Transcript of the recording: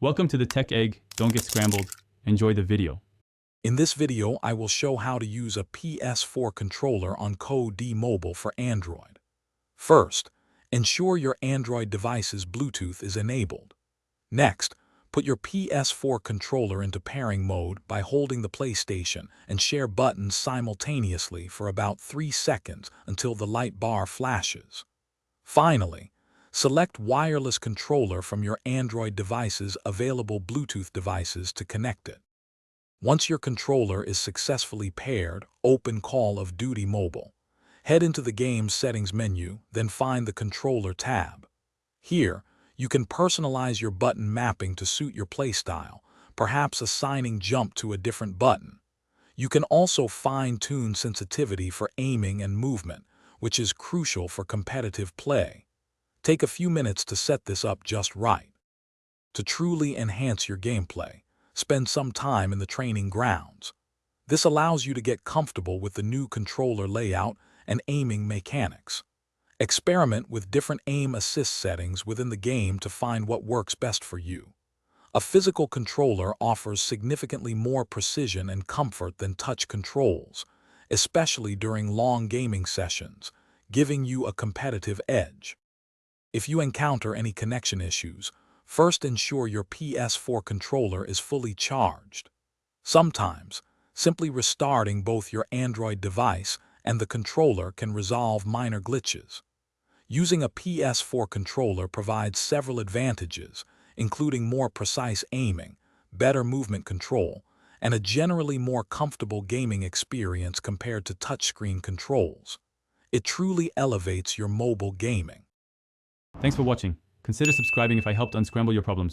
Welcome to the Tech Egg. Don't get scrambled. Enjoy the video. In this video, I will show how to use a PS4 controller on COD Mobile for Android. First, ensure your Android device's Bluetooth is enabled. Next, put your PS4 controller into pairing mode by holding the PlayStation and share buttons simultaneously for about 3 seconds until the light bar flashes. Finally, select wireless controller from your Android device's available Bluetooth devices to connect it. Once your controller is successfully paired, open Call of Duty Mobile. Head into the game's settings menu, then find the controller tab. Here, you can personalize your button mapping to suit your playstyle, perhaps assigning jump to a different button. You can also fine-tune sensitivity for aiming and movement, which is crucial for competitive play. Take a few minutes to set this up just right. To truly enhance your gameplay, spend some time in the training grounds. This allows you to get comfortable with the new controller layout and aiming mechanics. Experiment with different aim assist settings within the game to find what works best for you. A physical controller offers significantly more precision and comfort than touch controls, especially during long gaming sessions, giving you a competitive edge. If you encounter any connection issues, first ensure your PS4 controller is fully charged. Sometimes, simply restarting both your Android device and the controller can resolve minor glitches. Using a PS4 controller provides several advantages, including more precise aiming, better movement control, and a generally more comfortable gaming experience compared to touchscreen controls. It truly elevates your mobile gaming. Thanks for watching. Consider subscribing if I helped unscramble your problems.